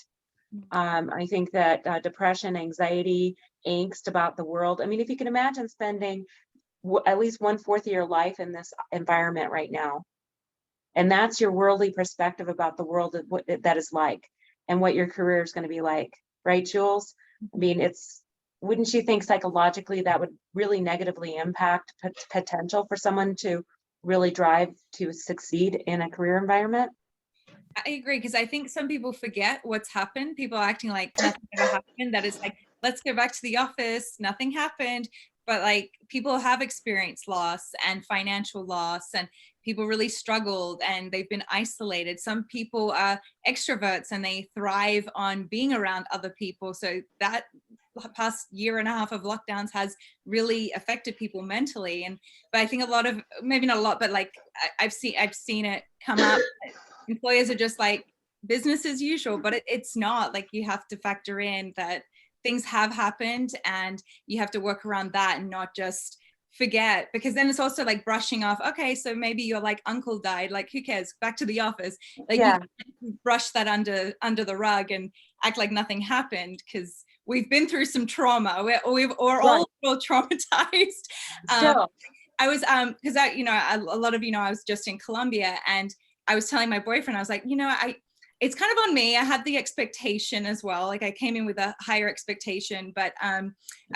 S2: I think that depression, anxiety, angst about the world. I mean, if you can imagine spending at least 1/4 of your life in this environment right now, and that's your worldly perspective about the world, what that is like, and what your career is going to be like, right, Jules? I mean, wouldn't you think psychologically that would really negatively impact potential for someone to really drive to succeed in a career environment?
S3: I agree, because I think some people forget what's happened. People are acting like nothing ever happened. That is like, let's go back to the office. Nothing happened. But like, people have experienced loss and financial loss, and people really struggled and they've been isolated. Some people are extroverts and they thrive on being around other people. So that past year and a half of lockdowns has really affected people mentally. But I think a lot of, maybe not a lot, but like I've seen it come up. Employers are just like business as usual, but it's not. Like, you have to factor in that things have happened and you have to work around that and not just forget, because then it's also like brushing off, okay, so maybe your like uncle died, like who cares, back to the office. Like,
S2: Yeah.
S3: you brush that under the rug and act like nothing happened, because we've been through some trauma. We're all traumatized.
S2: Still.
S3: I was because a lot of I was just in Colombia, and I was telling my boyfriend, I was like, it's kind of on me. I had the expectation as well. Like, I came in with a higher expectation, but I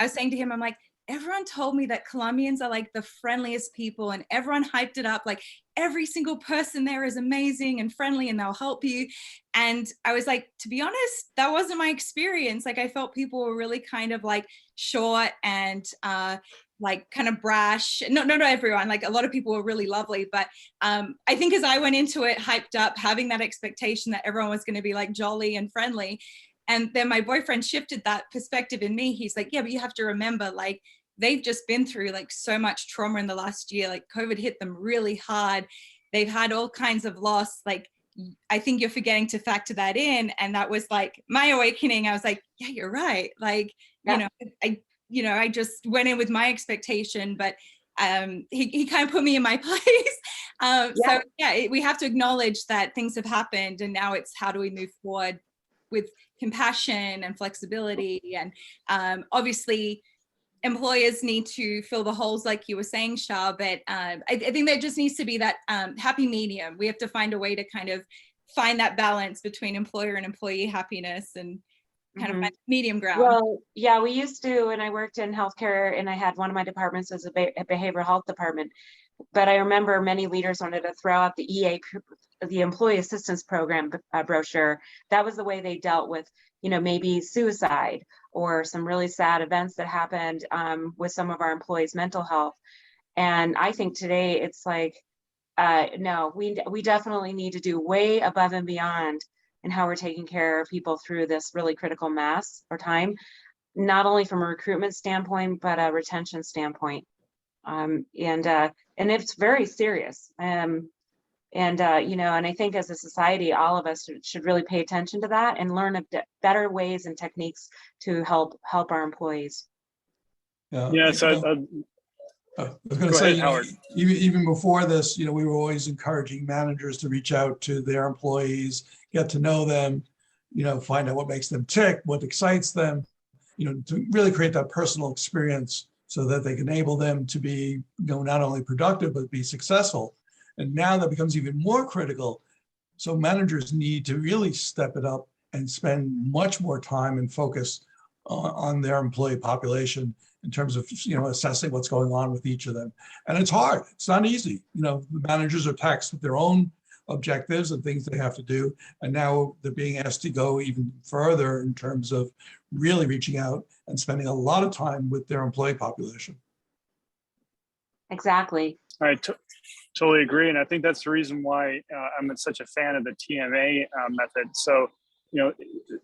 S3: was saying to him, I'm like, everyone told me that Colombians are like the friendliest people, and everyone hyped it up. Like, every single person there is amazing and friendly and they'll help you. And I was like, to be honest, that wasn't my experience. Like, I felt people were really kind of like short and like kind of brash. Not everyone, like a lot of people were really lovely, but I think as I went into it hyped up, having that expectation that everyone was going to be like jolly and friendly, and then my boyfriend shifted that perspective in me. He's like, yeah, but you have to remember, like, they've just been through like so much trauma in the last year. Like, COVID hit them really hard. They've had all kinds of loss. Like, I think you're forgetting to factor that in. And that was like my awakening. I was like, yeah, you're right. Like,
S2: Yeah.
S3: I just went in with my expectation, but he kind of put me in my place. So yeah, we have to acknowledge that things have happened, and now it's how do we move forward with compassion and flexibility. And obviously employers need to fill the holes, like you were saying, Shah, but I think there just needs to be that happy medium. We have to find a way to kind of find that balance between employer and employee happiness, and kind of find medium ground.
S2: Well, yeah, we used to, and I worked in healthcare, and I had one of my departments as a behavioral health department. But I remember many leaders wanted to throw out the EA, the Employee Assistance Program brochure. That was the way they dealt with, maybe suicide or some really sad events that happened with some of our employees' mental health. And I think today it's like, no, we definitely need to do way above and beyond in how we're taking care of people through this really critical mass or time, not only from a recruitment standpoint, but a retention standpoint. And it's very serious. And I think as a society, all of us should really pay attention to that and learn better ways and techniques to help our employees.
S5: Yeah. So I was going to say, Howard, even before this, we were always encouraging managers to reach out to their employees, get to know them, find out what makes them tick, what excites them, to really create that personal experience so that they can enable them to be, not only productive, but be successful. And now that becomes even more critical. So managers need to really step it up and spend much more time and focus on their employee population in terms of, assessing what's going on with each of them. And it's hard. It's not easy. The managers are taxed with their own objectives and things they have to do. And now they're being asked to go even further in terms of really reaching out and spending a lot of time with their employee population.
S2: Exactly.
S1: I totally agree. And I think that's the reason why I'm such a fan of the TMA method. So,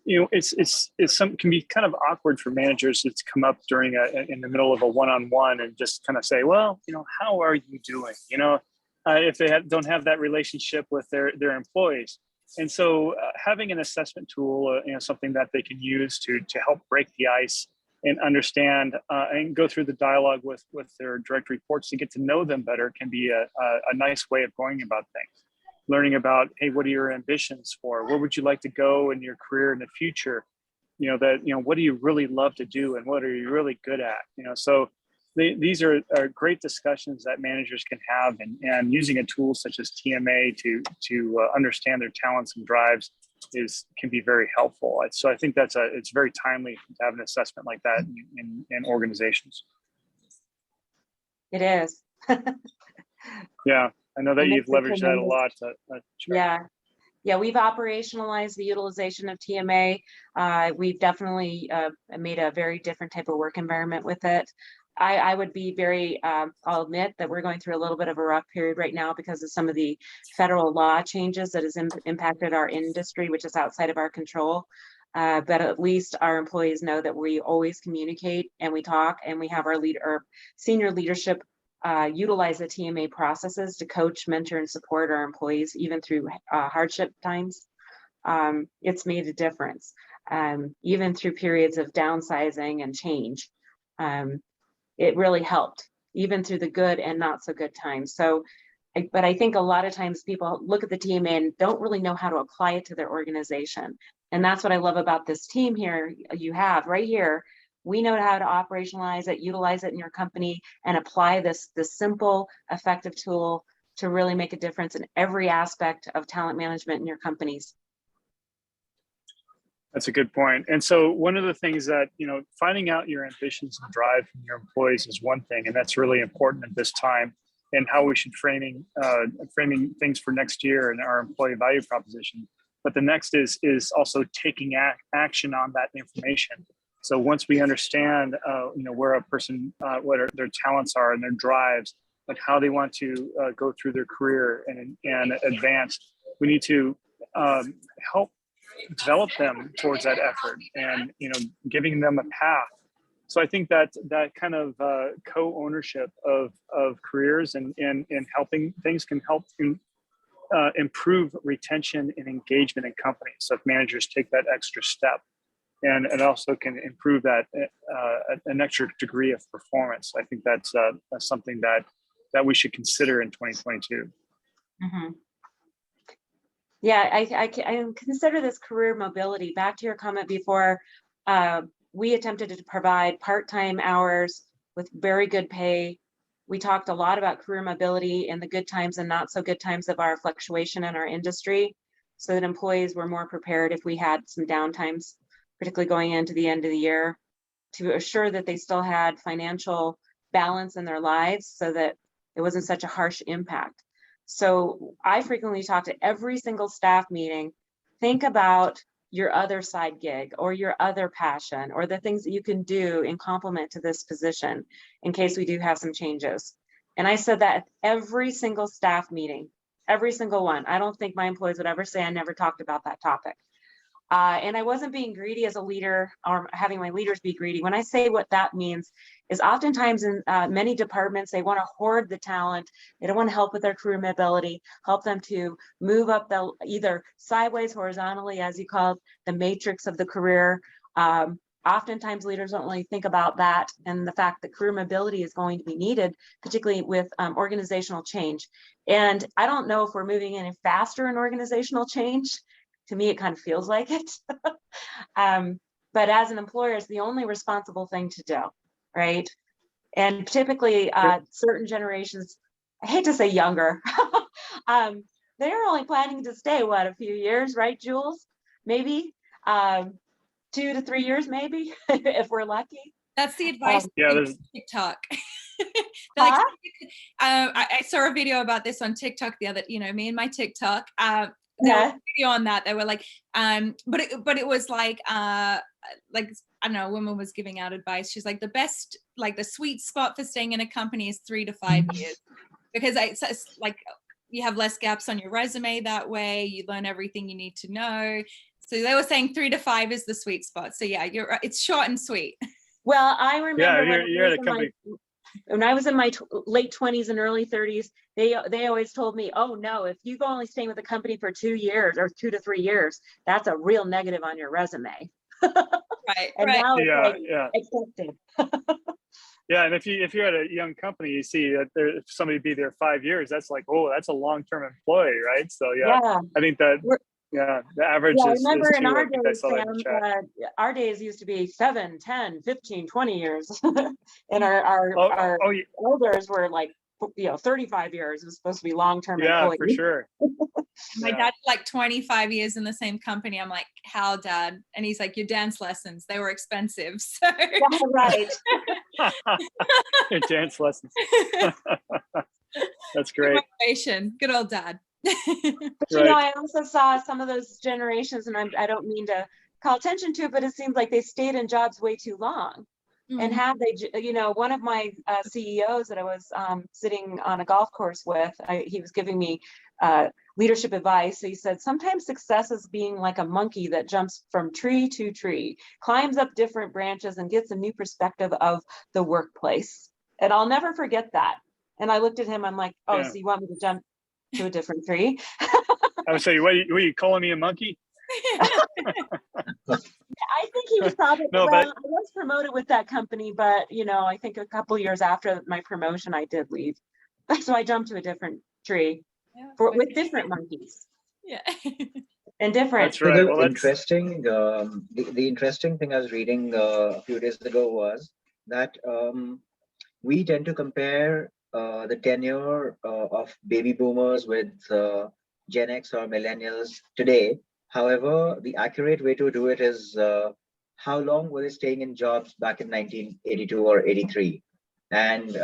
S1: it's can be kind of awkward for managers to come up during in the middle of a one-on-one and just kind of say, well, how are you doing? If they don't have that relationship with their employees. And so having an assessment tool, something that they can use to help break the ice and understand and go through the dialogue with their direct reports to get to know them better can be a nice way of going about things. Learning about, hey, what are your ambitions for? Where would you like to go in your career in the future? What do you really love to do and what are you really good at? So these are great discussions that managers can have, and using a tool such as TMA to understand their talents and drives can be very helpful. So I think it's very timely to have an assessment like that in organizations.
S2: It is.
S1: Yeah, I know that you've leveraged that a lot.
S2: Yeah, we've operationalized the utilization of TMA. We've definitely made a very different type of work environment with it. I would be I'll admit that we're going through a little bit of a rough period right now because of some of the federal law changes that has impacted our industry, which is outside of our control. but at least our employees know that we always communicate and we talk, and we have our senior leadership utilize the TMA processes to coach, mentor, and support our employees, even through hardship times. It's made a difference, even through periods of downsizing and change. It really helped, even through the good and not so good times. So, but I think a lot of times people look at the TMA and don't really know how to apply it to their organization. And that's what I love about this team here. You have right here, we know how to operationalize it, utilize it in your company, and apply this simple, effective tool to really make a difference in every aspect of talent management in your companies.
S1: That's a good point. And so one of the things that, finding out your ambitions and drive from your employees is one thing, and that's really important at this time, and how we should framing things for next year and our employee value proposition. But the next is also taking action on that information. So once we understand, where a person, what their talents are and their drives, like how they want to go through their career and advance, we need to help develop them towards that effort and, giving them a path. So I think that kind of co-ownership of careers and helping things can help improve retention and engagement in companies. So if managers take that extra step, and it also can improve that an extra degree of performance. I think that's something that we should consider in 2022.
S2: Mm-hmm. Yeah, I consider this career mobility. Back to your comment before, we attempted to provide part-time hours with very good pay. We talked a lot about career mobility in the good times and not so good times of our fluctuation in our industry, so that employees were more prepared if we had some downtimes, particularly going into the end of the year, to assure that they still had financial balance in their lives so that it wasn't such a harsh impact. So I frequently talk to every single staff meeting, think about your other side gig or your other passion or the things that you can do in complement to this position in case we do have some changes. And I said that at every single staff meeting, every single one. I don't think my employees would ever say I never talked about that topic. And I wasn't being greedy as a leader or having my leaders be greedy. When I say what that means is oftentimes in many departments, they want to hoard the talent. They don't want to help with their career mobility, help them to move up the either sideways, horizontally, as you call it, the matrix of the career. Oftentimes leaders don't really think about that and the fact that career mobility is going to be needed, particularly with organizational change. And I don't know if we're moving any faster in organizational change. To me, it kind of feels like it. But as an employer, it's the only responsible thing to do, right? And typically, certain generations, I hate to say younger, they're only planning to stay, what, a few years, right, Jules? Maybe 2 to 3 years, maybe, if we're lucky.
S3: That's the advice on TikTok.
S2: Huh?
S3: I saw a video about this on TikTok the other, me and my TikTok. There was a video on that. They were like, but it was like I don't know, a woman was giving out advice. She's like, the best, like the sweet spot for staying in a company is 3 to 5 years, because it's like you have less gaps on your resume that way. You learn everything you need to know. So they were saying 3 to 5 is the sweet spot. So yeah, you're right. It's short and sweet.
S2: Well, I remember
S1: you're at a company.
S2: When I was in my late 20s and early 30s, they always told me, oh no, if you go only staying with a company for 2 years or 2 to 3 years, that's a real negative on your resume.
S3: Right.
S2: And
S3: right.
S2: now it's accepted.
S1: Yeah, and if you're at a young company, you see that if somebody be there 5 years, that's like, oh, that's a long-term employee, right? So yeah. I think that the average is.
S2: I remember
S1: is
S2: in our days,
S1: Sam,
S2: our days used to be 7, 10, 15, 20 years. And our elders were like, 35 years. It was supposed to be long-term employee.
S1: For sure.
S3: My dad's like 25 years in the same company. I'm like, how, Dad? And he's like, your dance lessons, they were expensive. So
S2: right.
S1: Your dance lessons. That's great.
S3: Good old Dad.
S2: But I also saw some of those generations, and I don't mean to call attention to it, but it seems like they stayed in jobs way too long. Mm-hmm. And have they, one of my CEOs that I was sitting on a golf course with, he was giving me leadership advice. So he said, sometimes success is being like a monkey that jumps from tree to tree, climbs up different branches and gets a new perspective of the workplace. And I'll never forget that. And I looked at him, I'm like, oh, so you want me to jump to a different tree?
S1: I would say, what are you calling me a monkey?
S2: I think he was probably, I was promoted with that company, but I think a couple years after my promotion, I did leave. So I jumped to a different tree with different monkeys.
S3: Yeah.
S2: And different.
S1: That's right. Well,
S4: interesting. The interesting thing I was reading a few days ago was that we tend to compare the tenure of baby boomers with Gen X or millennials today. However, the accurate way to do it is how long were they staying in jobs back in 1982 or 83? And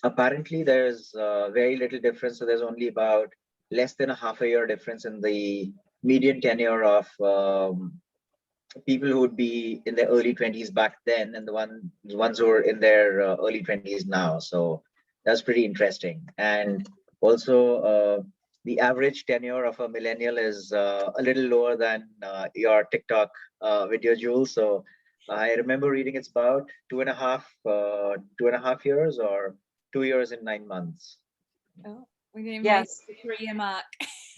S4: apparently there's very little difference. So there's only about less than a half a year difference in the median tenure of people who would be in their early 20s back then and the ones who are in their early 20s now. So that's pretty interesting. And also the average tenure of a millennial is a little lower than your TikTok video, Jules. So I remember reading it's about 2.5 years or 2 years and 9 months.
S3: Oh, we didn't even
S2: Yes.
S3: make the 3-year mark.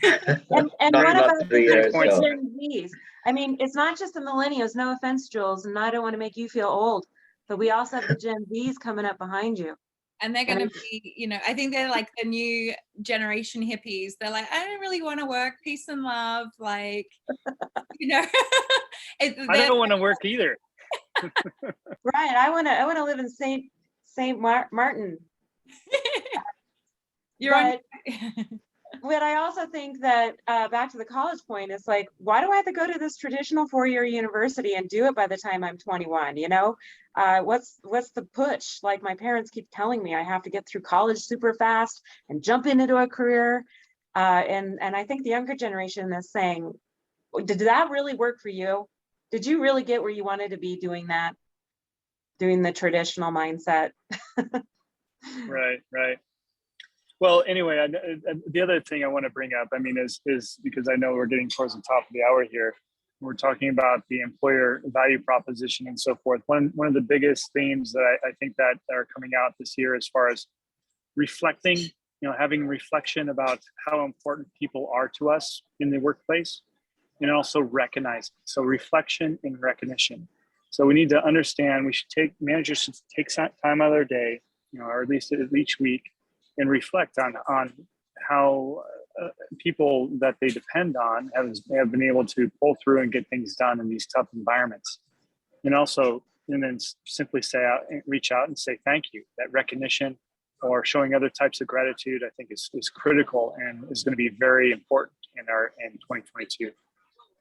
S2: And
S4: Not
S2: what about
S4: 3 years,
S2: the
S4: so.
S2: Gen Zs? I mean, it's not just the millennials, no offense, Jules, and I don't want to make you feel old, but we also have the Gen Zs coming up behind you.
S3: And they're going to be, I think they're like the new generation hippies. They're like, I don't really want to work, peace and love. Like,
S1: I don't want to work either.
S2: Right. I want to live in Saint Martin. But I also think that back to the college point, it's like, why do I have to go to this traditional 4-year university and do it by the time I'm 21? What's the push? Like my parents keep telling me I have to get through college super fast and jump into a career. And I think the younger generation is saying, did that really work for you? Did you really get where you wanted to be doing the traditional mindset?
S1: Right. Well, anyway, the other thing I want to bring up, is because I know we're getting towards the top of the hour here. We're talking about the employer value proposition and so forth. One of the biggest themes that I think that are coming out this year, as far as reflecting, having reflection about how important people are to us in the workplace, and also recognizing. So reflection and recognition. So we need to understand, managers should take time out of their day, or at least each week, and reflect on how people that they depend on have been able to pull through and get things done in these tough environments. And then simply reach out and say thank you. That recognition or showing other types of gratitude, I think is critical and is going to be very important in 2022,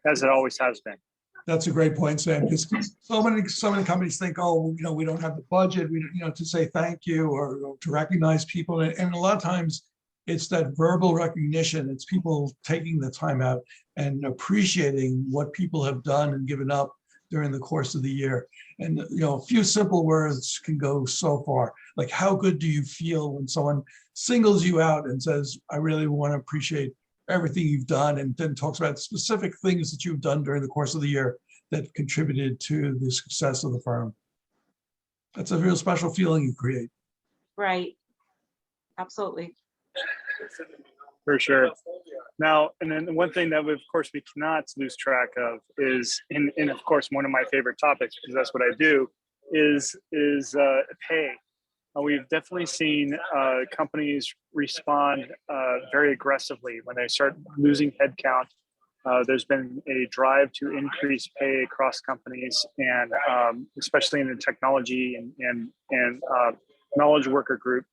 S1: as it always has been.
S5: That's a great point, Sam, because so many companies think, oh, we don't have the budget, to say thank you or to recognize people. And a lot of times it's that verbal recognition. It's people taking the time out and appreciating what people have done and given up during the course of the year. And, a few simple words can go so far. Like, how good do you feel when someone singles you out and says, I really want to appreciate everything you've done, and then talks about specific things that you've done during the course of the year that contributed to the success of the firm. That's a real special feeling you create. Right.
S2: Absolutely.
S1: For sure. Now, and then one thing that of course we cannot lose track of is, and of course one of my favorite topics, because that's what I do, is pay. We've definitely seen companies respond very aggressively when they start losing headcount. There's been a drive to increase pay across companies, and especially in the technology and knowledge worker group.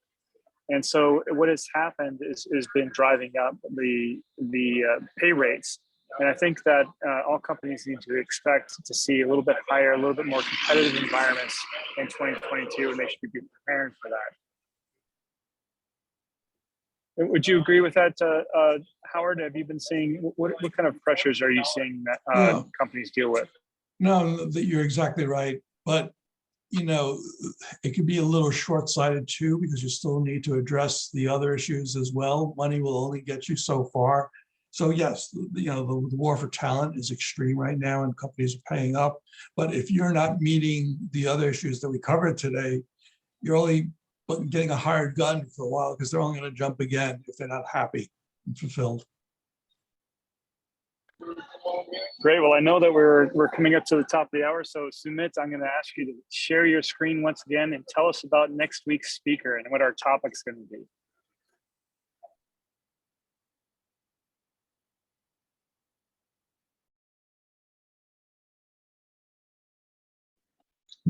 S1: And so what has happened is been driving up the pay rates. And I think that all companies need to expect to see a little bit higher, a little bit more competitive environments in 2022, and they should be preparing for that. Would you agree with that, Howard? Have you been seeing, what kind of pressures are you seeing that companies deal with?
S5: No, that you're exactly right. But, it could be a little short-sighted too, because you still need to address the other issues as well. Money will only get you so far. So yes, the war for talent is extreme right now and companies are paying up. But if you're not meeting the other issues that we covered today, you're only getting a hired gun for a while, because they're only going to jump again if they're not happy and fulfilled.
S1: Great. Well, I know that we're coming up to the top of the hour. So Sumit, I'm going to ask you to share your screen once again and tell us about next week's speaker and what our topic's going to be.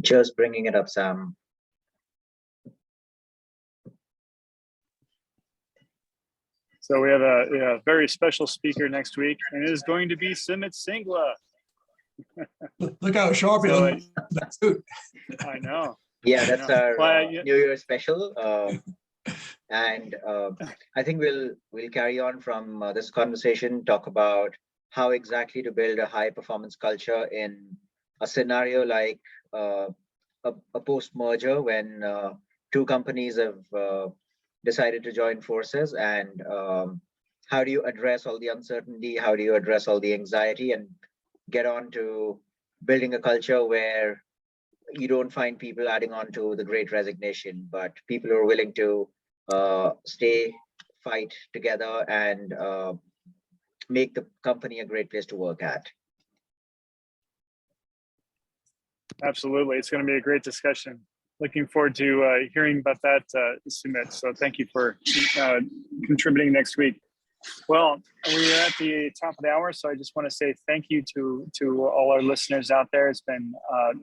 S4: Just bringing it up, Sam.
S1: So we have a very special speaker next week, and it is going to be Sumit Singla.
S5: Look how sharp he looks.
S1: I know.
S4: Yeah, that's our New Year special. And I think we'll carry on from this conversation, talk about how exactly to build a high performance culture in a scenario like a post-merger when two companies have decided to join forces, and how do you address all the uncertainty, how do you address all the anxiety, and get on to building a culture where you don't find people adding on to the great resignation, but people are willing to fight together and make the company a great place to work at.
S1: Absolutely. It's going to be a great discussion. Looking forward to hearing about that, Sumit. So thank you for contributing next week. Well, we're at the top of the hour, so I just want to say thank you to all our listeners out there. It's been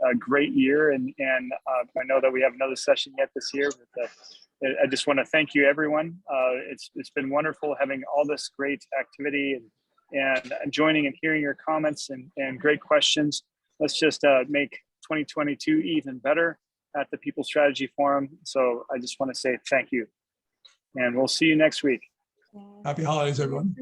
S1: a great year, and I know that we have another session yet this year. But I just want to thank you, everyone. It's been wonderful having all this great activity and joining and hearing your comments and great questions. Let's just make 2022 even better at the People Strategy Forum. So I just want to say thank you, and we'll see you next week.
S5: Happy holidays, everyone.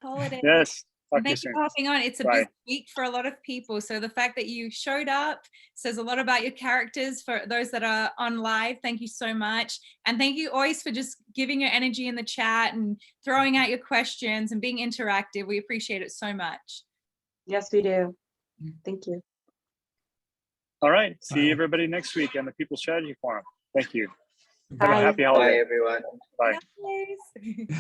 S3: Holidays.
S1: Yes.
S3: And thank you for hopping on. It's a busy week for a lot of people. So the fact that you showed up says a lot about your characters. For those that are on live, thank you so much. And thank you always for just giving your energy in the chat and throwing out your questions and being interactive. We appreciate it so much.
S2: Yes, we do. Thank you.
S1: All right. See everybody next week on the People Strategy Forum. Thank you.
S2: Bye.
S1: Have a happy holiday.
S4: Bye, everyone.
S1: Bye.
S3: Bye.